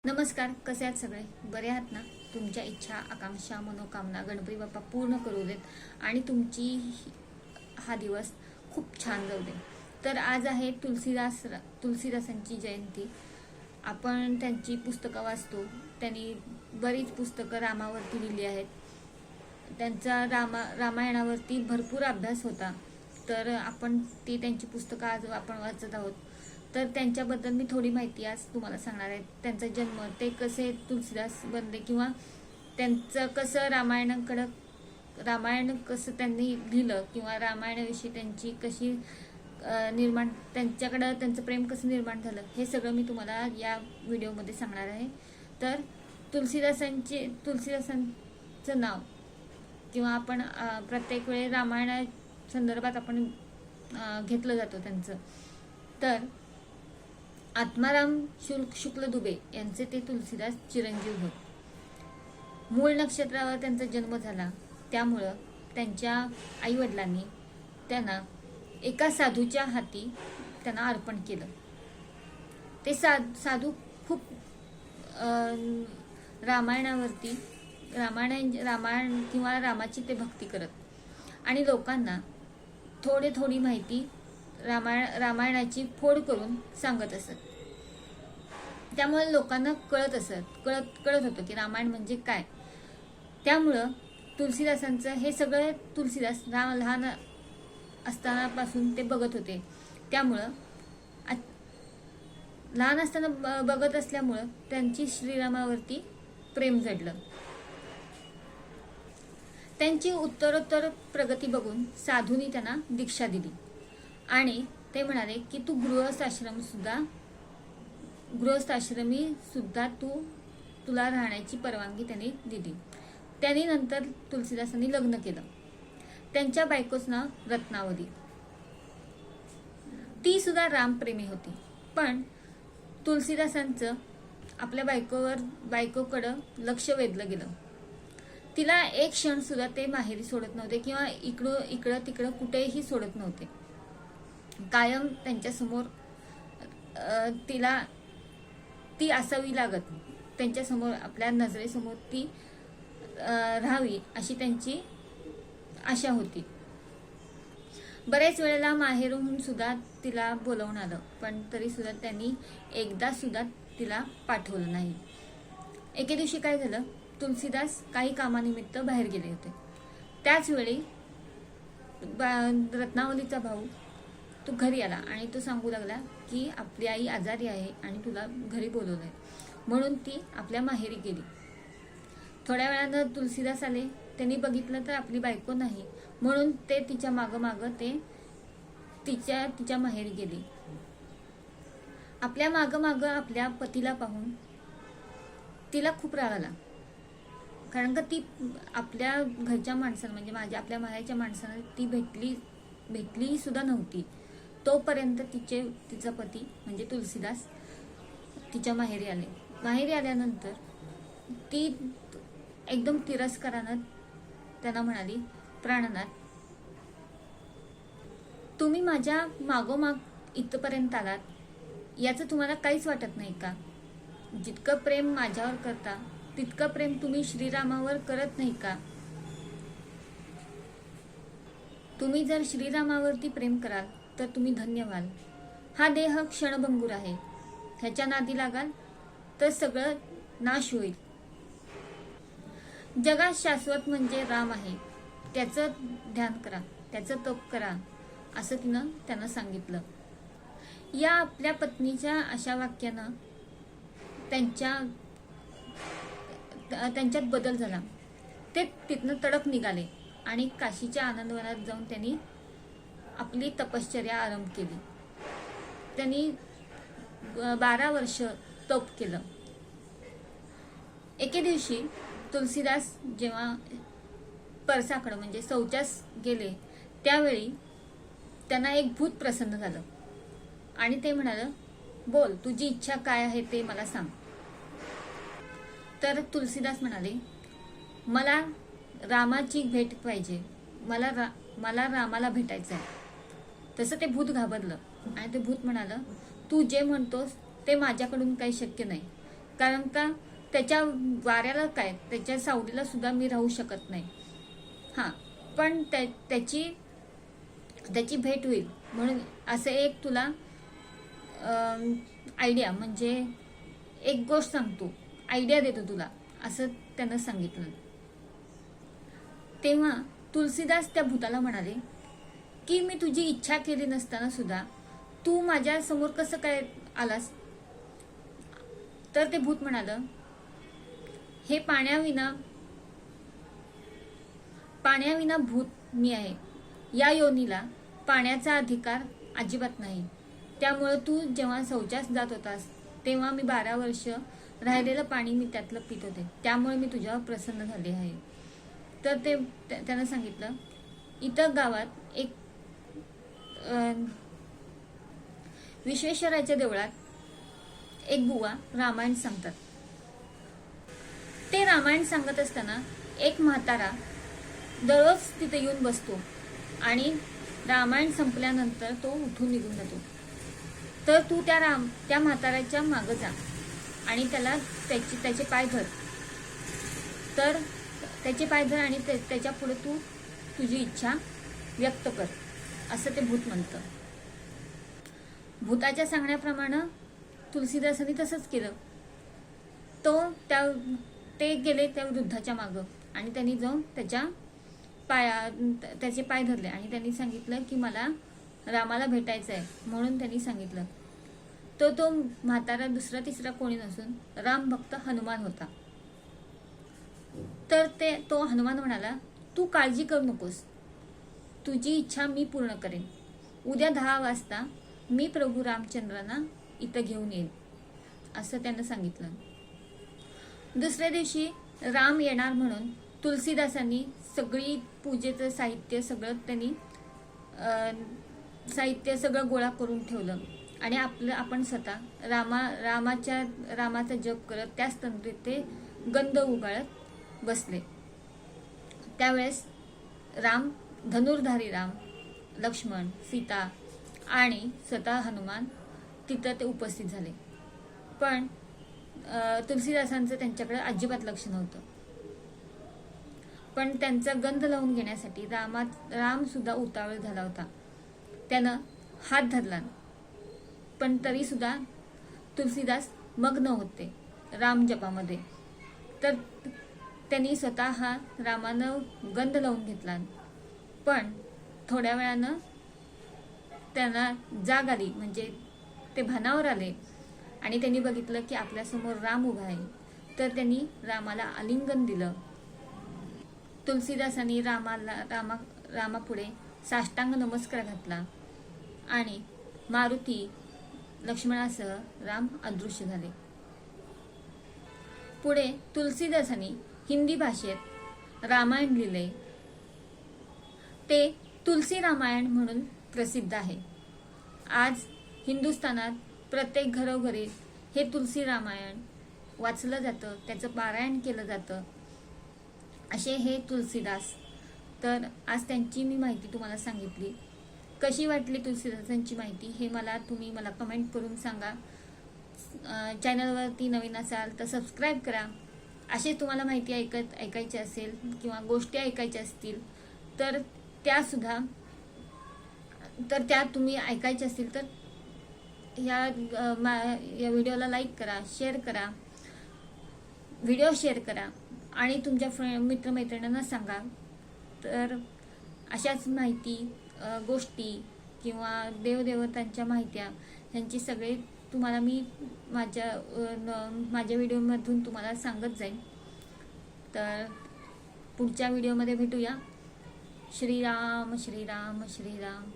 नमस्कार, कसे आहात सगळे? बरे आहात ना? तुमच्या इच्छा, आकांक्षा, मनोकामना गणपती बाप्पा पूर्ण करू देत आणि तुमची हा दिवस खूप छान जाऊ दे. तर आज आहे तुलसीदासांची जयंती. आपण त्यांची पुस्तकं वाचतो. त्यांनी बरीच पुस्तकं रामावरती लिहिली आहेत. त्यांचा रामायणावरती भरपूर अभ्यास होता. तर आपण त्यांची पुस्तकं आज आपण वाचत आहोत. तर त्यांच्याबद्दल मी थोडी माहिती आज तुम्हाला सांगणार आहे. त्यांचा जन्म, ते कसे तुलसीदास बनले, किंवा त्यांचं कसं रामायण कसं त्यांनी लिहिलं, किंवा रामायणाविषयी त्यांची कशी त्यांच्याकडं त्यांचं प्रेम कसं निर्माण झालं, हे सगळं मी तुम्हाला या व्हिडिओमध्ये सांगणार आहे. तर तुलसीदासांचं नाव, किंवा आपण प्रत्येक वेळी रामायणा संदर्भात आपण घेतलं जातो त्यांचं. तर आत्माराम शुक्ल दुबे यांचे ते तुलसीदास चिरंजीव होत. मूळ नक्षत्रावर त्यांचा जन्म झाला, त्यामुळं त्यांच्या आईवडिलांनी त्यांना एका साधूच्या हाती त्यांना अर्पण केलं. ते साधू खूप रामायण किंवा रामाची ते भक्ती करत आणि लोकांना थोडी माहिती रामायणाची फोड करून सांगत असत. त्यामुळे लोकांना कळत होतं की रामायण म्हणजे काय. त्यामुळं तुलसीदासांचं हे सगळे तुलसीदास लहान असतानापासून ते बघत होते. त्यामुळं लहान असताना बघत असल्यामुळं त्यांची श्रीरामावरती प्रेम जडलं. त्यांची उत्तरोत्तर प्रगती बघून साधूंनी त्यांना दीक्षा दिली आणि ते म्हणाले की तू गृहस्थाश्रमी सुद्धा तुला राहण्याची परवानगी त्यांनी दिली. त्यांनी नंतर तुलसीदासांनी लग्न केलं. त्यांच्या बायकोचं नाव रत्नावली. ती सुद्धा रामप्रेमी होती. पण तुलसीदासांचं आपल्या बायकोकडं लक्ष वेधलं गेलं. तिला एक क्षण सुद्धा ते माहेरी सोडत नव्हते, किंवा इकडं तिकडं कुठेही सोडत नव्हते. कायम त्यांच्यासमोर ती असावी लागत, त्यांच्यासमोर आपल्या नजरेसमोर ती राहावी अशी त्यांची आशा होती. बरेच वेळेला माहेरून सुद्धा तिला बोलवून आलं, पण तरी सुद्धा त्यांनी एकदा सुद्धा तिला पाठवलं नाही. एके दिवशी काय झालं, तुलसीदास काही कामानिमित्त बाहेर गेले होते. त्याच वेळी रत्नावलीचा भाऊ तो घरी आला आणि तो सांगू लागला की आपली आई आजारी आहे आणि तुला घरी बोलवलंय. म्हणून ती आपल्या माहेरी गेली. थोड्या वेळानं तुलसीदास आले. त्यांनी बघितलं तर आपली बायको नाही. म्हणून ते तिच्या मागं ते तिच्या माहेरी गेली. आपल्या मागं आपल्या पतीला पाहून तिला खूप राग आला, कारण का ती आपल्या घरच्या माणसांना, म्हणजे आपल्या माहेरच्या माणसांना ती भेटली सुद्धा नव्हती. तोपर्यंत तिचा पती म्हणजे तुलसीदास तिच्या माहेरी आले. माहेरी आल्यानंतर ती एकदम तिरस्कारानं त्यांना म्हणाली, प्राणनाथ, तुम्ही माझ्या मागोमाग इथपर्यंत आलात, याचं तुम्हाला काहीच वाटत नाही का? जितकं प्रेम माझ्यावर करता तितकं प्रेम तुम्ही श्रीरामावर करत नाही का? तुम्ही जर श्रीरामावरती प्रेम कराल तर तुम्ही धन्य व्हाल. हा देह क्षणभंगूर आहे. ह्याच्या नादी लागाल तर सगळं नाश होईल. जगात शाश्वत म्हणजे राम आहे. त्याचं ध्यान करा, त्याचं तप करा, असं तिनं त्यांना सांगितलं. या आपल्या पत्नीच्या अशा वाक्यानं त्यांच्यात बदल झाला. ते तिथनं तडक निघाले आणि काशीच्या आनंदवनात जाऊन त्यांनी आपली तपश्चर्या आरंभ केली. त्यांनी 12 वर्ष तप केलं. एके दिवशी तुलसीदास जेव्हा परसाकडं म्हणजे शौचास गेले, त्यावेळी त्यांना एक भूत प्रसन्न झालं आणि ते म्हणालं, बोल, तुझी इच्छा काय आहे ते मला सांग. तर तुलसीदास म्हणाले, मला रामाची भेट पाहिजे, मला रामाला भेटायचं आहे. तसं ते भूत घाबरलं आणि ते भूत म्हणालं, तू जे म्हणतोस ते माझ्याकडून काही शक्य नाही. कारण का त्याच्या वाऱ्याला काय, त्याच्या सावलीला सुद्धा मी राहू शकत नाही. हां, पण त्याची भेट होईल म्हणून असं एक तुला आयडिया, म्हणजे एक गोष्ट सांगतो, आयडिया देतो तुला, असं त्यानं सांगितलं. तेव्हा तुलसीदास त्या भूताला म्हणाले की मी तुझी इच्छा केली नसताना सुद्धा तू माझ्या समोर कसं काय आलास? तर ते भूत म्हणालं, हे पाण्याविना भूत मी आहे. या योनीला पाण्याचा अधिकार अजिबात नाही. त्यामुळे तू जेव्हा शौचास जात होतास तेव्हा मी 12 वर्ष राहिलेलं पाणी मी त्यातलं पित होते. त्यामुळे मी तुझ्यावर प्रसन्न झाले आहे. तर त्यानं सांगितलं, इथं गावात एक विश्वेश्वराच्या देवळात एक बुवा रामायण सांगतात. ते रामायण सांगत असताना एक म्हातारा दररोज तिथे येऊन बसतो आणि रामायण संपल्यानंतर तो उठून निघून जातो. तर तू त्या म्हाताऱ्याच्या मागं जा आणि त्याला त्याचे पाय धर. तर त्याचे पाय धर आणि त्याच्या पुढे तू तुझी इच्छा व्यक्त कर, असं ते भूत म्हणतं. भूताच्या सांगण्याप्रमाणे तुलसीदासांनी तसंच केलं. ते गेले त्या वृद्धाच्या मागं आणि त्यांनी जाऊन त्याचे पाय धरले आणि त्यांनी सांगितलं की मला रामाला भेटायचं आहे म्हणून त्यांनी सांगितलं. तो म्हातारा दुसरा तिसरा कोणी नसून राम भक्त हनुमान होता. तर तो हनुमान म्हणाला, तू काळजी करू नकोस, तुझी इच्छा मी पूर्ण करेन. उद्या 10 वाजता मी प्रभू रामचंद्रांना इथं घेऊन येईन, असं त्यानं सांगितलं. दुसऱ्या दिवशी राम येणार म्हणून तुलसीदासांनी सगळी पूजेचं साहित्य सगळं गोळा करून ठेवलं आणि आपण स्वतः रामाचा जप करत त्याच तंत्रीत ते गंध उगाळत बसले. त्यावेळेस धनुर्धारी राम, लक्ष्मण, सीता आणि स्वतः हनुमान तिथं ते उपस्थित झाले. पण तुलसीदासांचं त्यांच्याकडे अजिबात लक्ष नव्हतं. पण त्यांचा गंध लावून घेण्यासाठी राम सुद्धा उतावळ झाला होता. त्यानं हात धरला, पण तरी सुद्धा तुलसीदास मग्न होते राम जपामध्ये. तर त्यांनी स्वतः रामानं गंध लावून घेतला. पण थोड्या वेळानं त्यांना जाग आली, म्हणजे ते भानावर आले आणि त्यांनी बघितलं की आपल्यासमोर राम उभा आहे. तर त्यांनी रामाला आलिंगन दिलं. तुलसीदासांनी रामापुढे साष्टांग नमस्कार घातला आणि मारुती लक्ष्मणासह राम अदृश्य झाले. पुढे तुलसीदासांनी हिंदी भाषेत रामायण लिहिले. ते तुलसी रामायण म्हणून प्रसिद्ध आहे. आज हिंदुस्थानात प्रत्येक घरोघरी हे तुलसी रामायण वाचलं जातं, त्याचं पारायण केलं जातं. असे हे तुलसीदास. तर आज त्यांची मी माहिती तुम्हाला सांगितली. कशी वाटली तुलसीदासांची माहिती हे तुम्ही मला कमेंट करून सांगा. चॅनलवरती नवीन असाल तर सबस्क्राईब करा. असे तुम्हाला माहिती ऐकायची असेल किंवा गोष्टी ऐकायच्या असतील तर त्या तुम्ही ऐकायच्या असतील तर या व्हिडिओला लाईक करा, शेअर करा, व्हिडिओ शेअर करा आणि तुमच्या मित्रमैत्रिणींना सांगा. तर अशाच माहिती, गोष्टी किंवा देवदेवतांच्या माहित्या यांची सगळे तुम्हाला मी माझ्या व्हिडिओमधून तुम्हाला सांगत जाईन. तर पुढच्या व्हिडिओमध्ये भेटूया. श्रीराम श्रीराम श्रीराम.